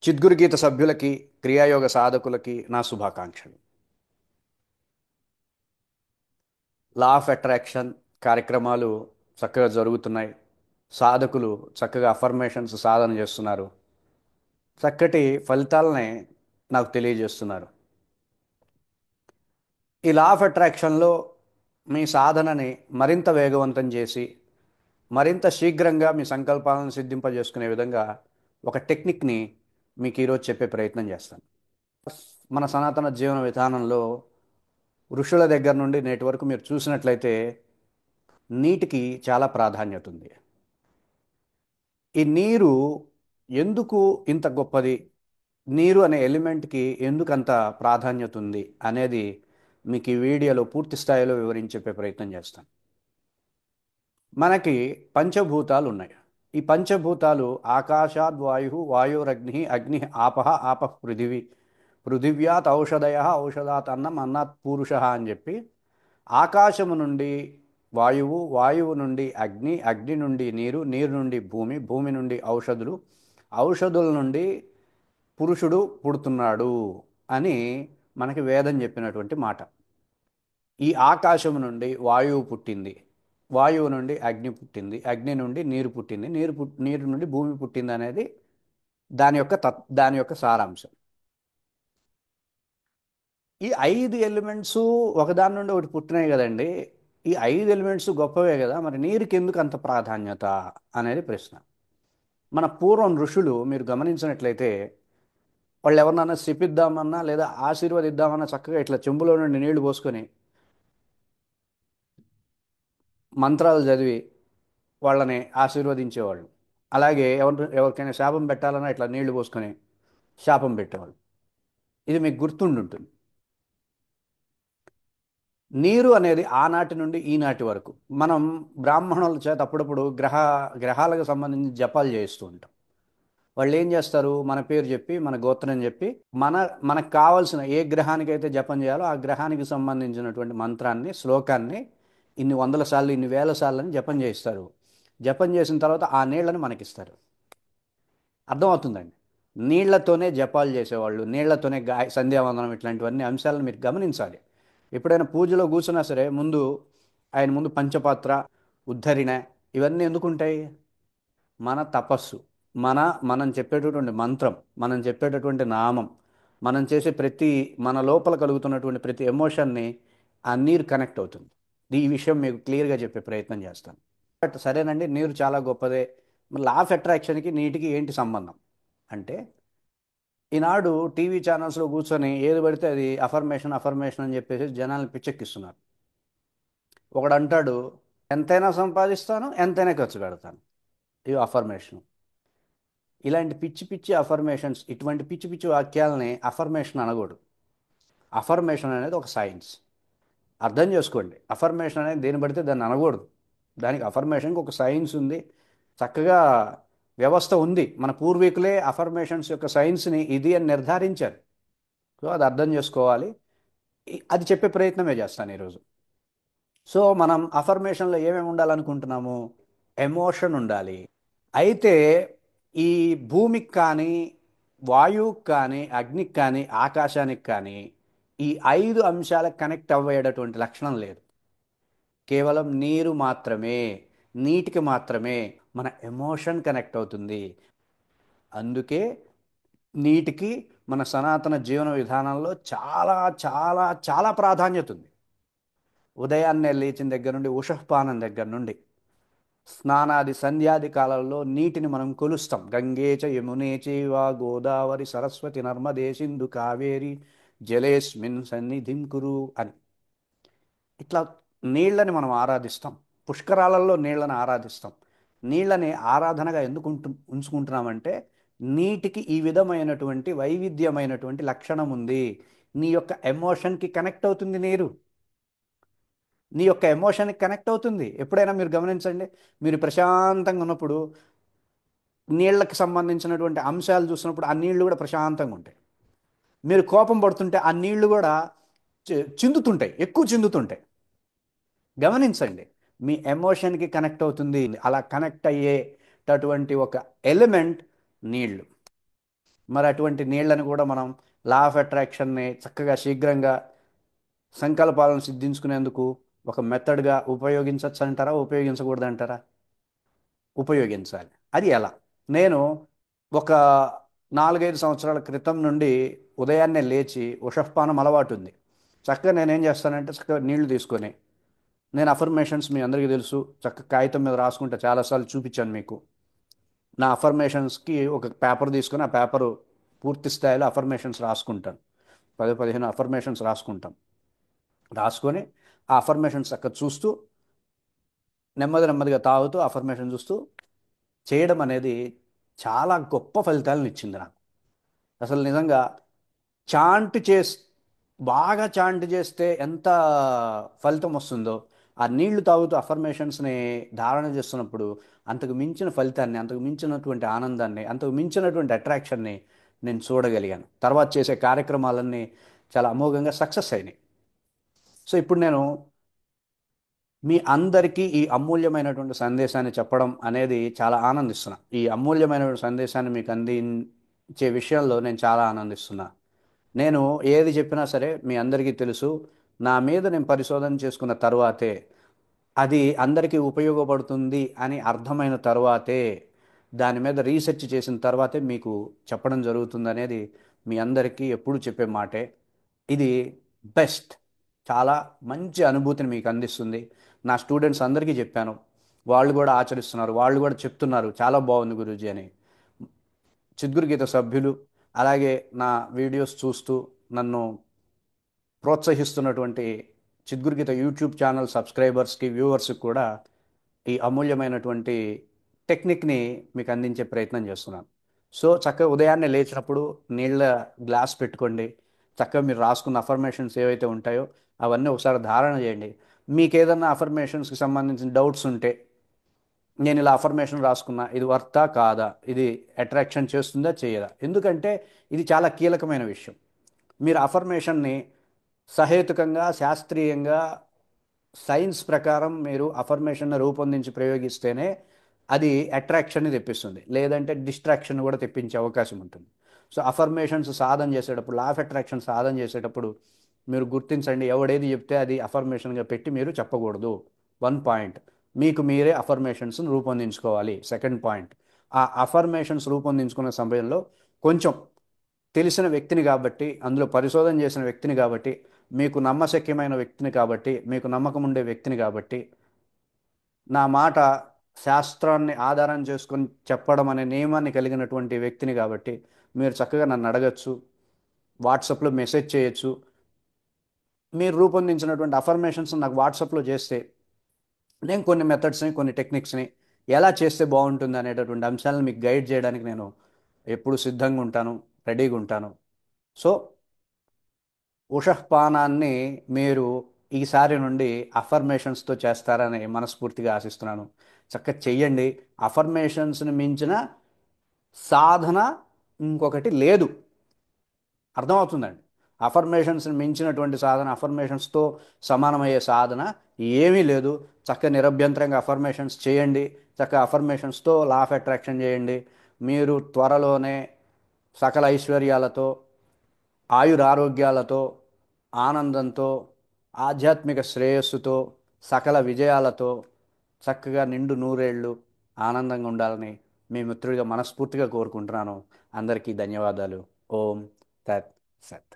చిద్గురు గీత సభ్యులకి, క్రియాయోగ సాధకులకి నా శుభాకాంక్షలు. లా ఆఫ్ అట్రాక్షన్ కార్యక్రమాలు చక్కగా జరుగుతున్నాయి. సాధకులు చక్కగా అఫర్మేషన్స్ సాధన చేస్తున్నారు. చక్కటి ఫలితాలనే నాకు తెలియజేస్తున్నారు. ఈ లా ఆఫ్ అట్రాక్షన్లో మీ సాధనని మరింత వేగవంతం చేసి, మరింత శీఘ్రంగా మీ సంకల్పాలను సిద్ధింపజేసుకునే విధంగా ఒక టెక్నిక్ని మీకు ఈరోజు చెప్పే ప్రయత్నం చేస్తాను. మన సనాతన జీవన విధానంలో ఋషుల దగ్గర నుండి నేటి వరకు మీరు చూసినట్లయితే నీటికి చాలా ప్రాధాన్యత ఉంది. ఈ నీరు ఎందుకు ఇంత గొప్పది, నీరు అనే ఎలిమెంట్కి ఎందుకు అంత ప్రాధాన్యత ఉంది అనేది మీకు ఈ వీడియోలో పూర్తి స్థాయిలో వివరించి చెప్పే ప్రయత్నం చేస్తాను. మనకి పంచభూతాలు ఉన్నాయి. ఈ పంచభూతాలు ఆకాశాద్ వాయు, వాయురగ్ని, అగ్ని ఆపహ, ఆపః పృథివీ, పృథివ్యాత్ ఔషధయ, ఔషధాత్ అన్నం, అన్నాత్ పూరుష అని చెప్పి ఆకాశము నుండి వాయువు, వాయువు నుండి అగ్ని, అగ్ని నుండి నీరు, నీరు నుండి భూమి, భూమి నుండి ఔషధులు, ఔషధుల నుండి పురుషుడు పుడుతున్నాడు అని మనకి వేదం చెప్పినటువంటి మాట. ఈ ఆకాశము నుండి వాయువు పుట్టింది, వాయువు నుండి అగ్ని పుట్టింది, అగ్ని నుండి నీరు పుట్టింది, నీరు నుండి భూమి పుట్టింది అనేది దాని యొక్క సారాంశం. ఈ 5 ఎలిమెంట్స్ ఒకదాని నుండి ఒకటి పుట్టినాయి కదండి. ఈ 5 ఎలిమెంట్స్ గొప్పవే కదా, మరి నీరుకి ఎందుకు అంత ప్రాధాన్యత అనేది ప్రశ్న. మన పూర్వం ఋషులు మీరు గమనించినట్లయితే వాళ్ళు ఎవరినన్నా శపిద్దామన్నా లేదా ఆశీర్వదిద్దామన్నా చక్కగా ఇట్లా చెంబులో నుండి నీళ్లు పోసుకొని మంత్రాలు చదివి వాళ్ళని ఆశీర్వదించేవాళ్ళు. అలాగే ఎవరికైనా శాపం పెట్టాలన్నా ఇట్లా నీళ్లు పోసుకొని శాపం పెట్టేవాళ్ళు. ఇది మీకు గుర్తుండుంటుంది. నీరు అనేది ఆనాటి నుండి ఈనాటి వరకు మనం బ్రాహ్మణుల చేత అప్పుడప్పుడు గ్రహాలకు సంబంధించి జపాలు చేస్తూ ఉంటాం. వాళ్ళు ఏం చేస్తారు, మన పేరు చెప్పి మన గోత్రం చెప్పి మనకు కావాల్సిన ఏ గ్రహానికైతే జపం చేయాలో ఆ గ్రహానికి సంబంధించినటువంటి మంత్రాన్ని, శ్లోకాన్ని ఇన్ని వందల సార్లు, ఇన్ని వేల సార్లు అని జపం చేయిస్తారు. జపం చేసిన తర్వాత ఆ నీళ్లను మనకిస్తారు. అర్థమవుతుందండి. నీళ్లతోనే జపాలు చేసేవాళ్ళు, నీళ్లతోనే సంధ్యావందనం, ఇట్లాంటివన్నీ అంశాలను మీరు గమనించాలి. ఎప్పుడైనా పూజలో కూర్చున్నా సరే ఆయన ముందు పంచపాత్ర, ఉద్ధరిణ ఇవన్నీ ఎందుకుంటాయి? మన తపస్సు, మన మనం చెప్పేటటువంటి మంత్రం, మనం చెప్పేటటువంటి నామం, మనం చేసే మన లోపల కలుగుతున్నటువంటి ప్రతి ఎమోషన్ని ఆ నీరు కనెక్ట్ అవుతుంది. ఈ విషయం మీకు క్లియర్గా చెప్పే ప్రయత్నం చేస్తాను. బట్ సరేనండి, నీరు చాలా గొప్పదే. లా ఆఫ్ అట్రాక్షన్కి నీటికి ఏంటి సంబంధం అంటే, ఈనాడు టీవీ ఛానల్స్లో కూర్చొని ఏది పడితే అది అఫర్మేషన్ అఫర్మేషన్ అని చెప్పేసి జనాలను పిచ్చెక్కిస్తున్నారు. ఒకడు అంటాడు, ఎంతైనా సంపాదిస్తాను, ఎంతైనా ఖర్చు పెడతాను. ఇవి అఫర్మేషన్. ఇలాంటి పిచ్చి పిచ్చి అఫర్మేషన్స్, ఇటువంటి పిచ్చి పిచ్చి వాక్యాలని అఫర్మేషన్ అనకూడదు. అఫర్మేషన్ అనేది ఒక సైన్స్. అర్థం చేసుకోండి. అఫర్మేషన్ అనేది దేని పడితే దాన్ని అనకూడదు. దానికి అఫర్మేషన్కి ఒక సైన్స్ ఉంది, చక్కగా వ్యవస్థ ఉంది. మన పూర్వీకులే అఫర్మేషన్స్ యొక్క సైన్స్ని ఇది అని నిర్ధారించారు. సో అది అర్థం చేసుకోవాలి. అది చెప్పే ప్రయత్నమే చేస్తాను ఈరోజు. సో మనం అఫర్మేషన్లో ఏమేమి ఉండాలనుకుంటున్నాము? ఎమోషన్ ఉండాలి. అయితే ఈ భూమికి కానీ, వాయువుకి కానీ, అగ్నికి కానీ, ఆకాశానికి కానీ ఈ 5 అంశాలకు కనెక్ట్ అవ్వేటటువంటి లక్షణం లేదు. కేవలం నీరు మాత్రమే, నీటికి మాత్రమే మన ఎమోషన్ కనెక్ట్ అవుతుంది. అందుకే నీటికి మన సనాతన జీవన విధానంలో చాలా చాలా చాలా ప్రాధాన్యత ఉంది. ఉదయాన్నే లేచిన దగ్గర నుండి, ఉషఃపానం దగ్గర నుండి స్నానాది సంధ్యాది కాలాల్లో నీటిని మనం కొలుస్తాం. గంగే చ యమునే చైవ గోదావరి సరస్వతి నర్మదే సింధు కావేరి జలేస్మిన్ సన్నిధిం కురు అని ఇట్లా నీళ్ళని మనం ఆరాధిస్తాం. పుష్కరాలలో నీళ్ళని ఆరాధిస్తాం. నీళ్ళని ఆరాధనగా ఎందుకు ఉంచుకుంటున్నామంటే నీటికి ఈ విధమైనటువంటి వైవిధ్యమైనటువంటి లక్షణం ఉంది. నీ యొక్క ఎమోషన్కి కనెక్ట్ అవుతుంది నీరు. నీ యొక్క ఎమోషన్కి కనెక్ట్ అవుతుంది. ఎప్పుడైనా మీరు గమనించండి, మీరు ప్రశాంతంగా ఉన్నప్పుడు నీళ్ళకి సంబంధించినటువంటి అంశాలు చూసినప్పుడు ఆ నీళ్లు కూడా ప్రశాంతంగా ఉంటాయి. మీరు కోపం పడుతుంటే ఆ నీళ్లు కూడా చిందుతుంటాయి, ఎక్కువ చిందుతుంటాయి. గమనించండి, మీ ఎమోషన్కి కనెక్ట్ అవుతుంది. అలా కనెక్ట్ అయ్యేటటువంటి ఒక ఎలిమెంట్ నీళ్లు. మరి అటువంటి నీళ్ళని కూడా మనం లా ఆఫ్ అట్రాక్షన్ని చక్కగా శీఘ్రంగా సంకల్పాలను సిద్ధించుకునేందుకు ఒక మెథడ్గా ఉపయోగించవచ్చు అంటారా, ఉపయోగించకూడదు అంటారా? ఉపయోగించాలి. అది ఎలా? నేను ఒక 4-5 సంవత్సరాల క్రితం నుండి ఉదయాన్నే లేచి ఉషఃపానం అలవాటు ఉంది. చక్కగా నేనేం చేస్తానంటే చక్కగా నీళ్లు తీసుకొని, నేను అఫర్మేషన్స్ మీ అందరికీ తెలుసు, చక్కగా కాగితం మీద రాసుకుంటే చాలాసార్లు చూపించాను మీకు. నా అఫర్మేషన్స్కి ఒక పేపర్ తీసుకొని ఆ పేపరు పూర్తి స్థాయిలో అఫర్మేషన్స్ రాసుకుంటాను. 10-15 అఫర్మేషన్స్ రాసుకుంటాం. రాసుకొని ఆ అఫర్మేషన్స్ అక్కడ చూస్తూ నెమ్మదిగా తాగుతూ అఫర్మేషన్ చూస్తూ చేయడం అనేది చాలా గొప్ప ఫలితాలను ఇచ్చింది నాకు. అసలు నిజంగా చాంట్ చేసి బాగా చాంట్ చేస్తే ఎంత ఫలితం వస్తుందో, ఆ నీళ్లు తాగుతూ అఫర్మేషన్స్ని ధారణ చేస్తున్నప్పుడు అంతకు మించిన ఫలితాన్ని, అంతకు మించినటువంటి ఆనందాన్ని, అంతకు మించినటువంటి అట్రాక్షన్ని నేను చూడగలిగాను. తర్వాత చేసే కార్యక్రమాలన్నీ చాలా అమోఘంగా సక్సెస్ అయినాయి. సో ఇప్పుడు నేను మీ అందరికీ ఈ అమూల్యమైనటువంటి సందేశాన్ని చెప్పడం అనేది చాలా ఆనందిస్తున్నా. ఈ అమూల్యమైనటువంటి సందేశాన్ని మీకు అందించే విషయంలో నేను చాలా ఆనందిస్తున్నా. నేను ఏది చెప్పినా సరే మీ అందరికీ తెలుసు. నా మీద నేను పరిశోధన చేసుకున్న తరువాతే, అది అందరికీ ఉపయోగపడుతుంది అని అర్థమైన తరువాతే, దాని మీద రీసెర్చ్ చేసిన తర్వాతే మీకు చెప్పడం జరుగుతుందనేది మీ అందరికీ ఎప్పుడు చెప్పే మాటే. ఇది బెస్ట్. చాలా మంచి అనుభూతిని మీకు అందిస్తుంది. నా స్టూడెంట్స్ అందరికీ చెప్పాను. వాళ్ళు కూడా ఆచరిస్తున్నారు. వాళ్ళు కూడా చెప్తున్నారు చాలా బాగుంది గురూజీ అని. చిద్గురు గీత సభ్యులు అలాగే నా వీడియోస్ చూస్తూ నన్ను ప్రోత్సహిస్తున్నటువంటి చిద్గురు గీత యూట్యూబ్ ఛానల్ సబ్స్క్రైబర్స్కి, వ్యూవర్స్కి కూడా ఈ అమూల్యమైనటువంటి టెక్నిక్ని మీకు అందించే ప్రయత్నం చేస్తున్నాను. సో చక్కగా ఉదయాన్నే లేచినప్పుడు నీళ్ళ గ్లాస్ పెట్టుకోండి. చక్కగా మీరు రాసుకున్న అఫర్మేషన్స్ ఏవైతే ఉంటాయో అవన్నీ ఒకసారి ధారణ చేయండి. మీకు ఏదన్నా అఫర్మేషన్స్కి సంబంధించిన డౌట్స్ ఉంటే, నేను ఇలా అఫర్మేషన్ రాసుకున్నా, ఇది వర్తా కాదా, ఇది అట్రాక్షన్ చేస్తుందా చేయదా, ఎందుకంటే ఇది చాలా కీలకమైన విషయం. మీరు అఫర్మేషన్ని సహేతుకంగా, శాస్త్రీయంగా, సైన్స్ ప్రకారం మీరు అఫర్మేషన్ని రూపొందించి ప్రయోగిస్తేనే అది అట్రాక్షన్ని తెప్పిస్తుంది. లేదంటే డిస్ట్రాక్షన్ కూడా తెప్పించే అవకాశం ఉంటుంది. సో అఫర్మేషన్స్ సాధన చేసేటప్పుడు, లా ఆఫ్ అట్రాక్షన్ సాధన చేసేటప్పుడు మీరు గుర్తించండి, ఎవడేది చెప్తే అది అఫర్మేషన్గా పెట్టి మీరు చెప్పకూడదు. 1 పాయింట్. మీకు మీరే అఫర్మేషన్స్ని రూపొందించుకోవాలి. సెకండ్ పాయింట్, ఆ అఫర్మేషన్స్ రూపొందించుకున్న సమయంలో కొంచెం తెలిసిన వ్యక్తిని కాబట్టి, అందులో పరిశోధన చేసిన వ్యక్తిని కాబట్టి, మీకు నమ్మశక్యమైన వ్యక్తిని కాబట్టి, మీకు నమ్మకం ఉండే వ్యక్తిని కాబట్టి, నా మాట శాస్త్రాన్ని ఆధారం చేసుకొని చెప్పడం అనే నియమాన్ని కలిగినటువంటి వ్యక్తిని కాబట్టి మీరు చక్కగా నన్ను అడగచ్చు, వాట్సాప్లో మెసేజ్ చేయొచ్చు. మీరు రూపొందించినటువంటి అఫర్మేషన్స్ నాకు వాట్సాప్లో చేస్తే నేను కొన్ని మెథడ్స్ని, కొన్ని టెక్నిక్స్ని ఎలా చేస్తే బాగుంటుంది అనేటటువంటి అంశాలను మీకు గైడ్ చేయడానికి నేను ఎప్పుడు సిద్ధంగా ఉంటాను, రెడీగా ఉంటాను. సో ఉషఃపానాన్ని మీరు ఈసారి నుండి అఫర్మేషన్స్తో చేస్తారని మనస్ఫూర్తిగా ఆశిస్తున్నాను. చక్కగా చెయ్యండి. అఫర్మేషన్స్ని మించిన సాధన ఇంకొకటి లేదు. అర్థమవుతుందండి? అఫర్మేషన్స్ని మించినటువంటి సాధన, అఫర్మేషన్స్తో సమానమయ్యే సాధన ఏమీ లేదు. చక్కగా నిరభ్యంతరంగా అఫర్మేషన్స్ చేయండి. చక్కగా అఫర్మేషన్స్తో లా ఆఫ్ అట్రాక్షన్ చేయండి. మీరు త్వరలోనే సకల ఐశ్వర్యాలతో, ఆయురారోగ్యాలతో, ఆనందంతో, ఆధ్యాత్మిక శ్రేయస్సుతో, సకల విజయాలతో చక్కగా నిండు నూరేళ్ళు ఆనందంగా ఉండాలని మీ మిత్రుడిగా మనస్ఫూర్తిగా కోరుకుంటున్నాను. అందరికీ ధన్యవాదాలు. ఓం తత్ సత్.